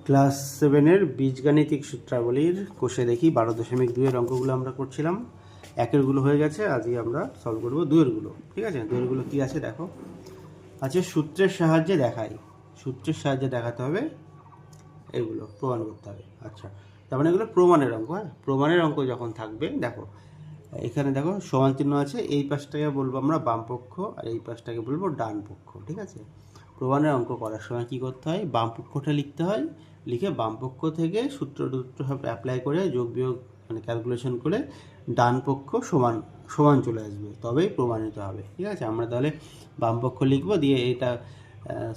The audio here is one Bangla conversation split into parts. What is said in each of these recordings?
ক্লাস 7-এর বীজগাণিতিক সূত্রাবলীর কোষে দেখি 12.2-এর অঙ্কগুলো আমরা করছিলাম। একেরগুলো হয়ে গেছে, আজকে আমরা সলভ করবো দুয়েরগুলো। ঠিক আছে, দুয়েরগুলো কি আছে দেখো। আচ্ছা, সূত্রের সাহায্যে দেখাই, সূত্রের সাহায্যে দেখাতে হবে, এগুলো প্রমাণ করতে হবে। আচ্ছা, তার মানে এগুলো প্রমাণের অঙ্ক। হ্যাঁ, প্রমাণের অঙ্ক যখন থাকবে, দেখো এখানে দেখো সমান চিহ্ন আছে, এই পাশটাকে বলবো আমরা বাম পক্ষ আর এই পাশটাকে বলবো ডান পক্ষ। ঠিক আছে, প্রমাণের অঙ্ক করার সময় কী করতে হয়, বাম পক্ষটা লিখতে হয়, লিখে বাম পক্ষ থেকে সূত্র সব অ্যাপ্লাই করে যোগ বিয়োগ মানে ক্যালকুলেশন করে ডান পক্ষ সমান সমান চলে আসবে, তবেই প্রমাণিত হবে। ঠিক আছে, আমরা তাহলে বাম পক্ষ লিখবো, দিয়ে এটা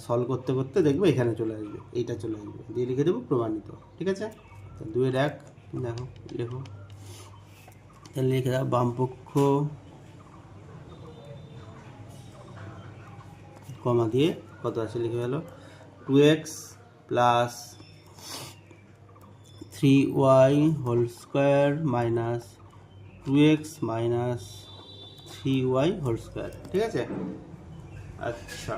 সলভ করতে করতে দেখবো এখানে চলে আসবে, এইটা চলে আসবে, দিয়ে লিখে দেবো প্রমাণিত। ঠিক আছে, তো 2-1 দেখো লেখো, তাহলে লিখে দাও বাম পক্ষ কমা দিয়ে কত আছে লিখে গেল 2x plus 3y whole square minus 2x minus 3y whole square. ঠিক আছে, আচ্ছা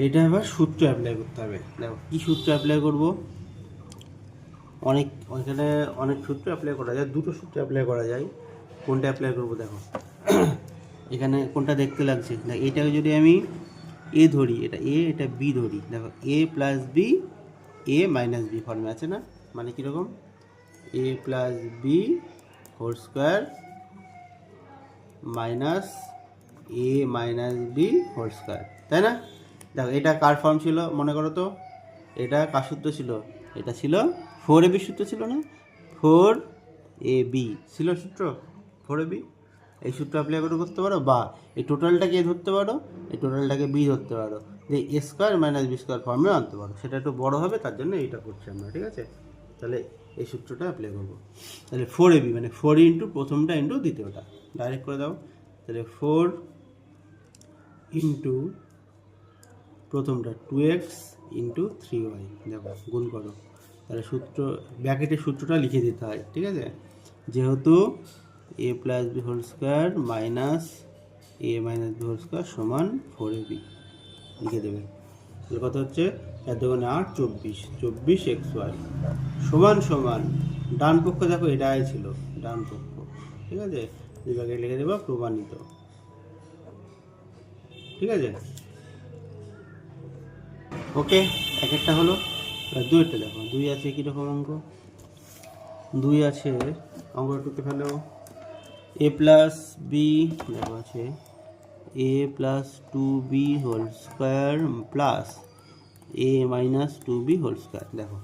এটা এবার সূত্র অ্যাপ্লাই করতে হবে। দেখো কী সূত্র অ্যাপ্লাই করবো, ওইখানে অনেক সূত্র অ্যাপ্লাই করা যায়, দুটো সূত্র অ্যাপ্লাই করা যায়। কোনটা অ্যাপ্লাই করবো দেখো, এখানে কোনটা দেখতে লাগছে, দেখ এইটাকে যদি আমি এ ধরি, এটা এ এটা বি ধরি, দেখো A plus B A minus B ফর্মে আছে না, মানে কীরকম A plus B whole square minus A minus B whole square, তাই না? দেখো এটা কার ফর্ম ছিল মনে করো তো, এটা কার সূত্র ছিল, এটা ছিল 4ab সূত্র ছিল না, 4ab ছিল সূত্র, 4ab। এই সূত্র অ্যাপ্লাই করে করতে পারো, বা এই টোটালটাকে এ ধরতে পারো, এই টোটালটাকে বি ধরতে পারো, যে এ স্কোয়ার মাইনাস বি স্কোয়ার ফর্মে আনতে পারো, সেটা একটু বড়ো হবে, তার জন্য এইটা করছি আমরা। ঠিক আছে, তাহলে এই সূত্রটা অ্যাপ্লাই করবো। তাহলে 4ab মানে 4 ইন্টু প্রথমটা ইন্টু দ্বিতীয়টা, ডাইরেক্ট করে দাও। তাহলে 4 ইন্টু প্রথমটা 2x ইন্টু 3y, দেখো গুণ করো, তাহলে সূত্র ব্র্যাকেটের সূত্রটা লিখে দিতে হয়। ঠিক আছে, যেহেতু A plus B whole square minus A minus B whole square সমান 4ab লিখে দেবে। তাহলে কত হচ্ছে 4 2 8 24, 24xy সমান সমান ডান পক্ষ দেখো এটাই ছিল ডান পক্ষ। ঠিক আছে, দুই ব্র্যাকেট লিখে দেবো প্রমাণিত। ঠিক আছে, ওকে, এক একটা হলো। এবার দুইটা দেখো, দুই আছে কীরকম অঙ্ক, দুই আছে অঙ্কটা টুকে ফেলো, এ প্লাস বি দেখো আছে A plus 2b whole square plus A minus 2b whole square. দেখো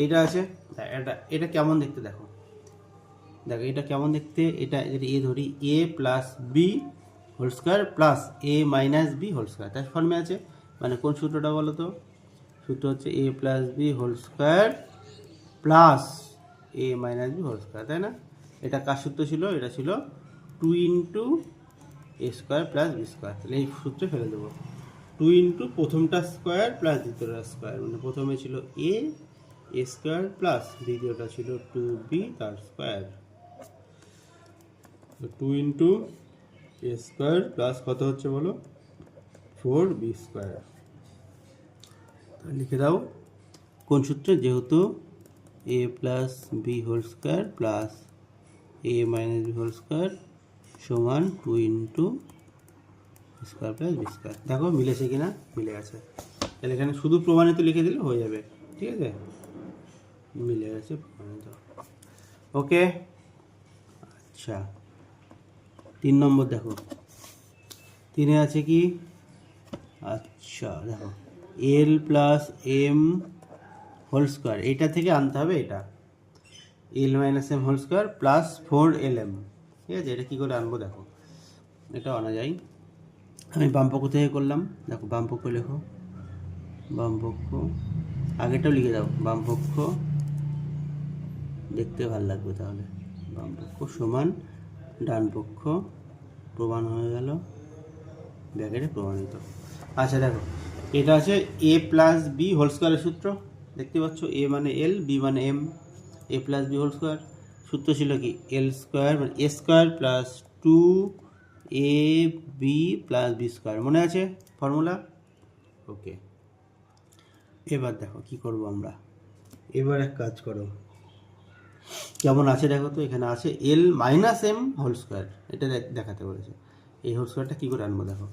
এইটা আছে, এটা এটা কেমন দেখতে দেখো, দেখো এটা কেমন দেখতে, এটা যদি এ ধরি A plus B whole square plus A minus B whole square, তার ফর্মে আছে, মানে কোন সূত্রটা বলো তো, সূত্র হচ্ছে A plus B whole square plus A minus B whole square, তাই না? এটা কার সূত্র ছিল, এটা ছিল 2 into A square plus B square. তাহলে এই সূত্রে ফেলে দেবো 2 ইন্টু প্রথমটা স্কোয়ার প্লাস দ্বিতীয়টা স্কোয়ার, মানে প্রথমে ছিল এ স্কোয়ার প্লাস দ্বিতীয়টা ছিল 2b তার square. 2 into A square plus কত হচ্ছে বলো 4b স্কোয়ার। লিখে দাও কোন সূত্রে, যেহেতু A plus B whole square plus A minus B whole square সমান 2 into square plus B square. দেখো মিলেছে কিনা, মিলে গেছে। তাহলে এখানে শুধু প্রমাণিত লিখে দিলে হয়ে যাবে। ঠিক আছে, মিলে গেছে প্রমাণিত। ওকে, আচ্ছা 3 নম্বর দেখো, 3-এ আছে কি, আচ্ছা দেখো L plus M whole square, এইটা থেকে আনতে হবে, এটা L minus M whole square plus 4lm। ঠিক আছে, এটা কী করে আনবো দেখো, এটা আনা যায়, আমি বাম পক্ষ থেকে করলাম। দেখো বাম পক্ষ লেখো, বাম পক্ষ আগেরটাও লিখে দাও, বাম পক্ষ দেখতে ভালো লাগবে, তাহলে বাম পক্ষ সমান ডান পক্ষ, প্রমাণ হয়ে গেল, ব্র্যাকেটে প্রমাণিত। আচ্ছা দেখো এটা আছে এ প্লাস বি হোল স্কোয়ারের সূত্র, দেখতে পাচ্ছ এ মানে এল বি মানে M, A plus B whole square সূত্র ছিল কি এল স্কোয়ার মানে A square plus 2ab plus B square, মনে আছে ফর্মুলা? ওকে, এবার দেখো কি করব আমরা, এবার এক কাজ করো, কেমন আছে দেখো তো, এখানে আছে এল মাইনাস এম হোল স্কোয়ার, এটা দেখাতে বলেছে। এই হোল স্কোয়ারটা কী করে আনবো দেখো,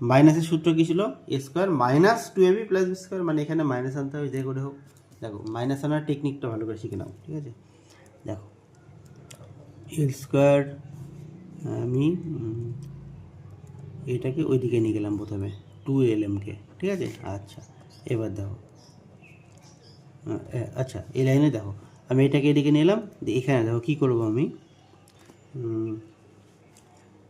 মাইনাসের সূত্র কী ছিল, A square minus two AB plus B square, মানে এখানে মাইনাস আনতে হবে যে করে হোক। দেখো মাইনাস আনার টেকনিকটা ভালো করে শিখে নাও, ঠিক আছে। দেখো এল স্কোয়ার, আমি এটাকে ওইদিকে নিয়ে গেলাম প্রথমে, 2lmকে, ঠিক আছে। আচ্ছা এবার দেখো, আচ্ছা এই লাইনে দেখো আমি এটাকে এদিকে নিলাম, এখানে দেখো কী করবো আমি,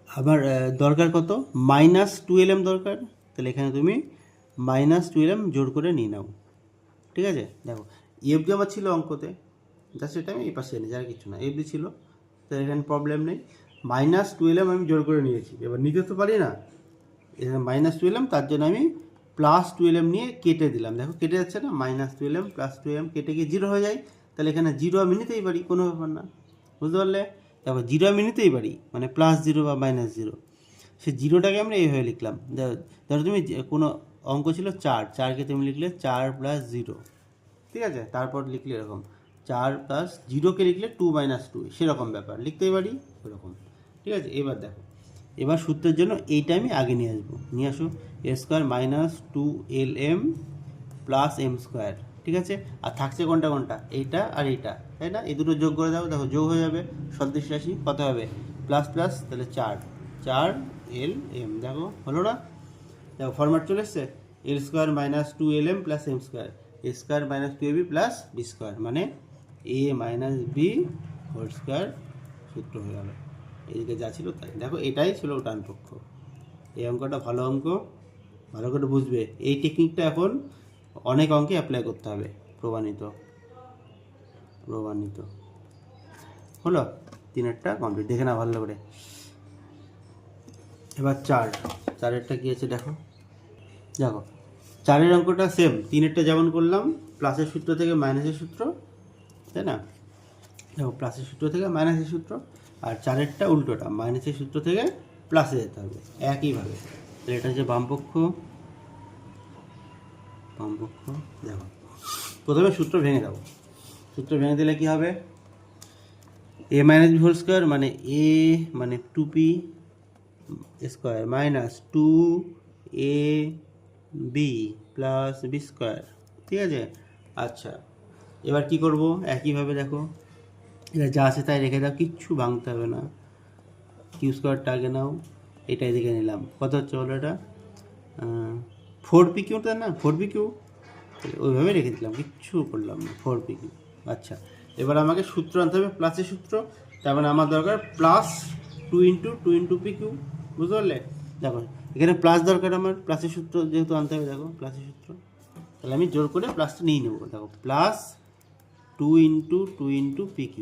আবার দরকার কত, মাইনাস 2lm দরকার, তাহলে এখানে তুমি মাইনাস 2lm জোর করে নিয়ে নাও, ঠিক আছে। দেখো এফডি আমার ছিল অঙ্কতে, জাস্ট এটা আমি এই পাশে এনে যার কিছু না, এফডি ছিল, তো এখানে প্রবলেম নেই। মাইনাস 2lm আমি জোর করে নিয়েছি, এবার নিতে তো পারি না, এখানে মাইনাস 2lm, তার জন্য আমি প্লাস 2lm নিয়ে কেটে দিলাম, দেখো কেটে যাচ্ছে না, মাইনাস 2lm প্লাস 2m কেটে গিয়ে 0 হয়ে যায়, তাহলে এখানে 0 আমি নিতেই পারি, কোনো ব্যাপার না, বুঝতে পারলে। দেখো 0 আমি নিতেই পারি, মানে প্লাস 0 বা মাইনাস 0, সে 0টাকে আমরা এইভাবে লিখলাম। ধরো তুমি কোনো অঙ্ক ছিল 4কে তুমি লিখলে 4 প্লাস 0, ঠিক আছে, তারপর লিখলে এরকম 4 প্লাস 0কে লিখলে 2 মাইনাস 2, সেরকম ব্যাপার লিখতেই পারি এরকম, ঠিক আছে। এবার দেখো, এবার সূত্রের জন্য এইটা আমি আগে নিয়ে আসবো, নিয়ে আসো A square minus 2lm plus M square, ঠিক আছে। আর থাকছে কোনটা কোনটা, এইটা আর এইটা, তাই না, এই দুটো যোগ করে দাও, দেখো যোগ হয়ে যাবে সদৃশ রাশি, কত হবে প্লাস প্লাস, তাহলে 4lm, দেখো হলো না, দেখো ফরম্যাট চলে এসছে, L square minus 2lm plus M square, A square minus 2ab plus B square, মানে A minus B whole square, সূত্র হয়ে গেল। এদিকে যা ছিল তাই, দেখো এটাই ছিল ডান পক্ষ। এই অঙ্কটা ভালো অঙ্ক, ভালো করে বুঝবে, এই টেকনিকটা এখন অনেক অঙ্কে অ্যাপ্লাই করতে হবে, প্রমাণিত প্রমাণিত হলো। 3টা কমপ্লিট, দেখে না ভালো করে। এবার 4এরটা কী আছে দেখো, দেখো 4এর অঙ্কটা সেম, 3এরটা যেমন করলাম, প্লাসের সূত্র থেকে মাইনাসের সূত্র, তাই না, দেখো প্লাসের সূত্র থেকে মাইনাসের সূত্র, আর 4এরটা উল্টোটা, মাইনাসের সূত্র থেকে প্লাসে যেতে হবে একইভাবে। তাহলে এটা হচ্ছে বামপক্ষ, দেখো প্রথমে সূত্র ভেঙে দাও, সূত্র ভেঙে দিলে কী হবে, A minus B whole square, মানে এ মানে 2p square minus 2ab plus B square, ঠিক আছে। আচ্ছা এবার কি করব, একইভাবে দেখো এটা যা আছে তাই রেখে দাও, কিচ্ছু ভাঙতে হবে না, কিউ স্কোয়ারটা আগে নাও, এটা এদিকে নিলাম, কত হচ্ছে বলো এটা, 4pq, তাই না, 4pq, ওইভাবে রেখে দিলাম, কিচ্ছু করলাম না, 4pq। আচ্ছা এবার আমাকে সূত্র আনতে হবে, প্লাসের সূত্র, তার মানে আমার দরকার প্লাস 2 pq, বুঝতে পারলে। দেখো এখানে প্লাস দরকার আমার, প্লাসের সূত্র যেহেতু আনতে হবে, দেখো প্লাসের সূত্র, তাহলে আমি জোর করে প্লাসটা নিয়ে নেবো, দেখো প্লাস 2 pq,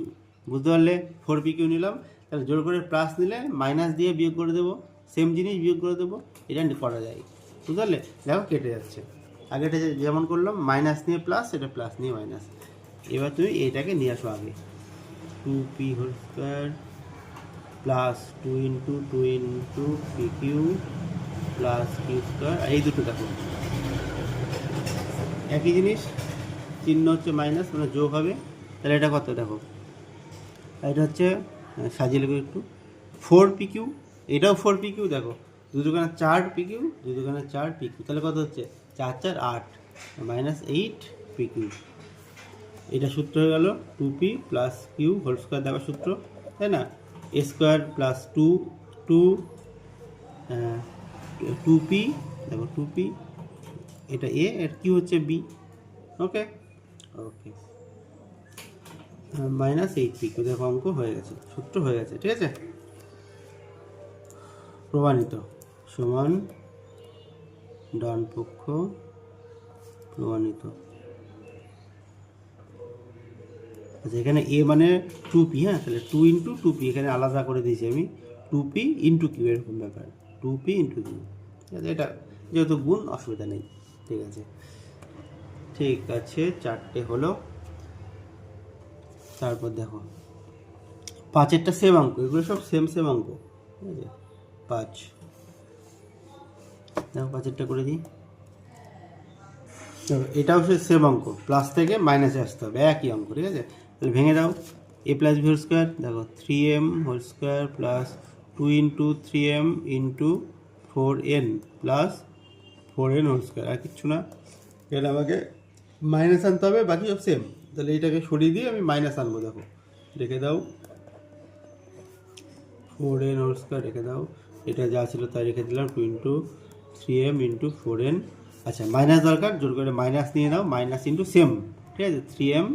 বুঝতে পারলে, 4pq নিলাম, তাহলে জোর করে প্লাস নিলে মাইনাস দিয়ে বিয়োগ করে দেবো, সেম জিনিস বিয়োগ করে দেবো, এটা করা যায়, বুঝতে পারলে। দেখো কেটে যাচ্ছে, আগেটা যেমন করলাম, মাইনাস নিয়ে প্লাস, এটা প্লাস নিয়ে মাইনাস। এবার তুমি এটাকে নিয়ে আসো আগে, 2p whole square plus 2 pq plus Q square, এই দুটো দেখো একই জিনিস, চিহ্ন হচ্ছে মাইনাস, মানে যোগ হবে, তাহলে এটা কত দেখো, এটা হচ্ছে সাজিয়ে নেবে একটু, 4pq, এটাও 4pq, দেখো 2 × 4pq, 2 × 4pq, তাহলে কত হচ্ছে 4 4 8 মাইনাস 8pq, এটা সূত্র হয়ে গেল 2p plus Q whole square, দেওয়ার সূত্র, তাই না, এ স্কোয়ার প্লাস 2p, দেখো 2p, এটা এ, আর কিউ হচ্ছে বি, ওকে মাইনাস 8pq, দেখো অঙ্ক হয়ে গেছে, সূত্র হয়ে গেছে, ঠিক আছে, প্রমাণিত সমান ডান পক্ষ প্রমাণিত। আচ্ছা এখানে এ মানে 2p, হ্যাঁ, তাহলে 2 × 2p, এখানে আলাদা করে দিয়েছি আমি, 2p × q, এরকম ব্যাপার, 2p × q, ঠিক আছে, এটা যেহেতু গুণ অসুবিধা নেই, ঠিক আছে, 4টে হলো। তারপর দেখো 5এরটা সেম অঙ্ক, এগুলো সব সেম অঙ্ক, ঠিক আছে, 5 দেখো 5এরটা করে দিই, দেখো এটাও সে সেম অঙ্ক, প্লাস থেকে মাইনাসে আসতে হবে, একই অঙ্ক, ঠিক আছে। তাহলে ভেঙে দাও, A plus B whole square, দেখো 3m whole square plus 2 into 3m into 4n plus 4n whole square, আর কিচ্ছু না। এখানে আমাকে মাইনাস আনতে হবে, বাকি সব সেম। তাহলে এইটাকে সরিয়ে দিয়ে আমি মাইনাস আনবো, দেখো রেখে দাও, 4n হোল স্কোয়ার রেখে দাও, এটা যা ছিল তাই রেখে দিলাম, 2 ইন্টু 3m ইন্টু 4n। আচ্ছা মাইনাস দরকার, জোর করে মাইনাস নিয়ে নাও, মাইনাস ইন্টু সেম, ঠিক আছে, 3m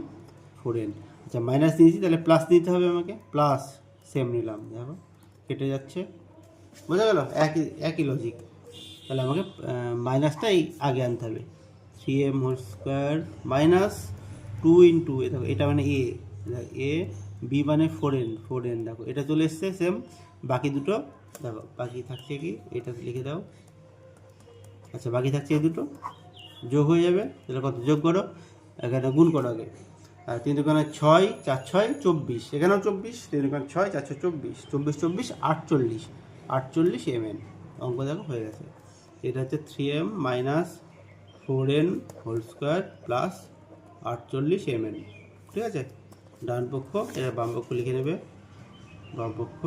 4n। আচ্ছা মাইনাস নিয়েছি, তাহলে প্লাস নিতে হবে আমাকে, প্লাস সেম নিলাম, দেখো কেটে যাচ্ছে, বোঝা গেল, একই একই লজিক। তাহলে আমাকে মাইনাসটাই আগে আনতে হবে, 3m whole square minus 2 into, দেখো এটা মানে এ, বি মানে 4n, দেখো এটা চলে এসছে সেম। বাকি দুটো দেখো, বাকি থাকছে কি, এটা লিখে দাও। আচ্ছা বাকি থাকছে এই দুটো, যোগ হয়ে যাবে, তাহলে কত যোগ করো, এখানে গুণ করো আগে। আর 3 দুগুণে 6, 4 6 24, এখানেও 24, 3 দুগুণে 6 4 6 24, 24 48, 48 mn, অঙ্ক দেখো হয়ে গেছে। এটা হচ্ছে 3m minus 4n whole square plus 48 mn, ঠিক আছে। ডান পক্ষ, এটা বাম পক্ষ লিখে নেবে, বাম পক্ষ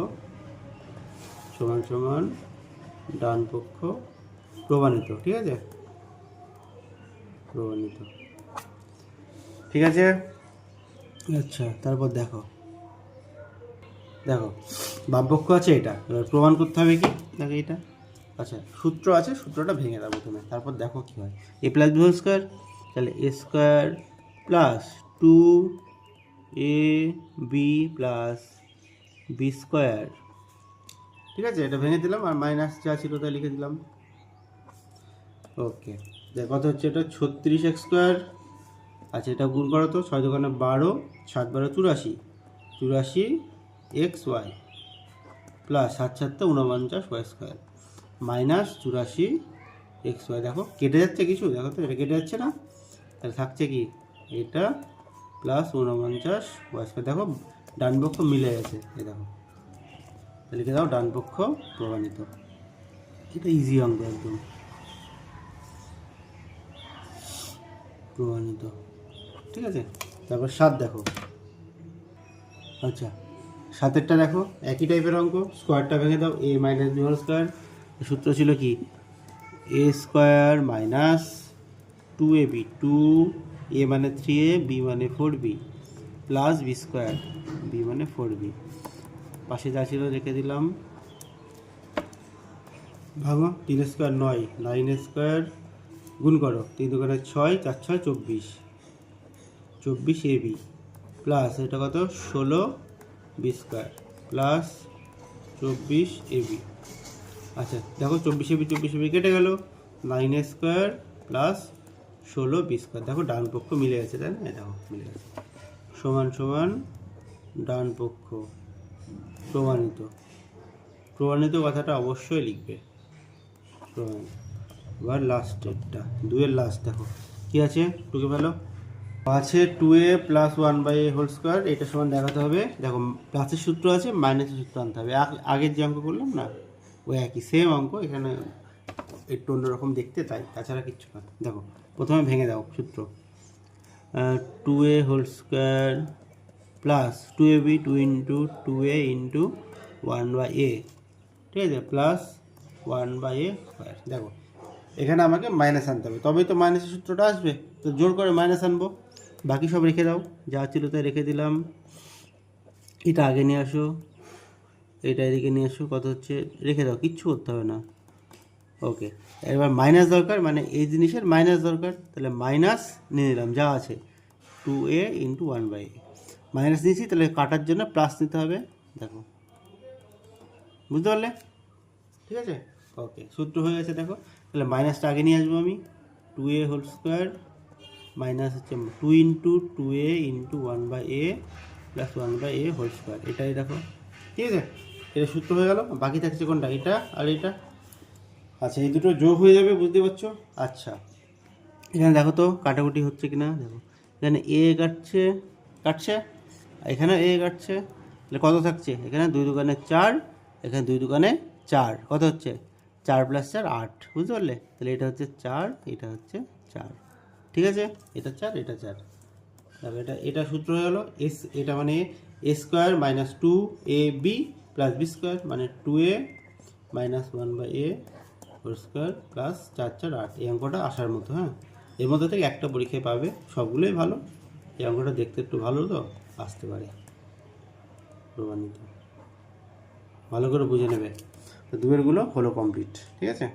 সমান সমান ডান পক্ষ প্রমাণিত, ঠিক আছে, প্রমাণিত, ঠিক আছে। আচ্ছা তারপর দেখো, দেখো বাম পক্ষ আছে, এটা এবার প্রমাণ করতে হবে কি, দেখো এটা, আচ্ছা সূত্র আছে, সূত্রটা ভেঙে দাও প্রথমে, তারপর দেখো কী হয়। A plus B whole square, তাহলে A square plus 2ab plus B square, ঠিক আছে, এটা ভেঙে দিলাম, আর মাইনাস যা ছিল তাই লিখে দিলাম। ওকে, কত হচ্ছে এটা, 36x স্কোয়ার। আচ্ছা এটা গুণ করো তো, 6 দুগুণে 12, 7 12 84, 84xy plus 7 7 49y square minus 84xy, দেখো কেটে যাচ্ছে কিছু, দেখো তো এটা কেটে যাচ্ছে না, তাহলে থাকছে কি এটা প্লাস 49y স্কোয়ার, দেখো ডান পক্ষ মিলে গেছে, এই দেখো, লিখে দাও ডান পক্ষ প্রমাণিত। এটা ইজি অঙ্ক একদম, প্রমাণিত, ঠিক আছে। তারপর 7 দেখো, আচ্ছা 7এরটা দেখো একই টাইপের অঙ্ক, স্কোয়ারটা ভেঙে দাও, এ মাইনাস বি হোল স্কোয়ার, সূত্র ছিল কি, এ স্কোয়ার মাইনাস 2ab, 2a মানে 3a, b মানে 4b plus B square, b মানে 4b, পাশে যা ছিল রেখে দিলাম, ভাঙো, 3 স্কোয়ার 9, 9 স্কোয়ার গুণ করো, 3 দুগুণে 6 4 6 24, 24ab প্লাস এটা কত 16b স্কোয়ার প্লাস 24ab। আচ্ছা দেখো 24ab 24ab কেটে গেল, 9 স্কোয়ার প্লাস 16b স্কোয়ার, দেখো ডান পক্ষ মিলে গেছে, তাই না, দেখো মিলে গেছে, সমান সমান ডান পক্ষ প্রমাণিত, প্রমাণিত কথাটা অবশ্যই লিখবে, প্রমাণিত। এবার লাস্টেরটা, 2-এর লাস্ট দেখো কি আছে, 2কে ফেলো, আছে 2a plus 1/a whole square, এটা সমান দেখাতে হবে, দেখো প্লাসের সূত্র আছে, মাইনাসের সূত্র আনতে হবে, আগের যে অঙ্ক করলাম না ওই একই সেম অঙ্ক, এখানে একটু অন্যরকম দেখতে, তাই, তাছাড়া কিচ্ছু না। দেখো প্রথমে ভেঙে দাও সূত্র, 2a whole square plus 2ab 2 into 2a into 1/a, ঠিক আছে, প্লাস 1/a স্কোয়ার। দেখো এখানে আমাকে মাইনাস আনতে হবে, তবেই তো মাইনাসের সূত্রটা আসবে, তো জোর করে মাইনাস আনবো, বাকি সব রেখে দাও, যা ছিল তাই রেখে দিলাম, এটা আগে নিয়ে আসো, এটা এদিকে নিয়ে আসো, কত হচ্ছে রেখে দাও, কিচ্ছু করতে হবে না। ওকে, এবার মাইনাস দরকার, মানে এই জিনিসের মাইনাস দরকার, তাহলে মাইনাস নিয়ে নিলাম, যা আছে 2a ইন্টু 1/a, মাইনাস নিয়েছি, তাহলে কাটার জন্য প্লাস নিতে হবে, দেখো বুঝতে পারলে, ঠিক আছে। ওকে সূত্র হয়ে গেছে, দেখো তাহলে মাইনাসটা আগে নিয়ে আসবো আমি, 2a হোল স্কোয়ার মাইনাস হচ্ছে 2 into 2a into 1/a plus 1/a whole square, এটাই দেখো, ঠিক আছে, এটা সূত্র হয়ে গেল। বাকি থাকছে কোনটা, এটা আর এটা, আচ্ছা এই দুটো যোগ হয়ে যাবে, বুঝতে পারছো। আচ্ছা এখানে দেখো তো কাটাকুটি হচ্ছে কি না, দেখো এখানে এ কাটছে কাটছে, এখানে এ কাটছে, তাহলে কত থাকছে, এখানে 2 দুগুণে 4, এখানে 2 দুগুণে 4, কত হচ্ছে 4 + 4 8, বুঝতে পারলে, তাহলে এটা হচ্ছে 4, এটা হচ্ছে 4, ঠিক আছে, এটা 4 এটা 4। তারপর এটা সূত্র হয়ে গেল এস, এটা মানে A square minus 2ab plus B square মানে 2a minus 1/a whole square plus 4 4 8। এই অঙ্কটা আসার মতো। হ্যাঁ, এর মধ্যে থেকে একটা পরীক্ষায় পাবে, সবগুলোই ভালো, এই অঙ্কটা দেখতে একটু ভালো তো আসতে পারে। প্রমাণিত, ভালো করে বুঝে নেবে। তো দুয়েরগুলো হলো কমপ্লিট। ঠিক আছে।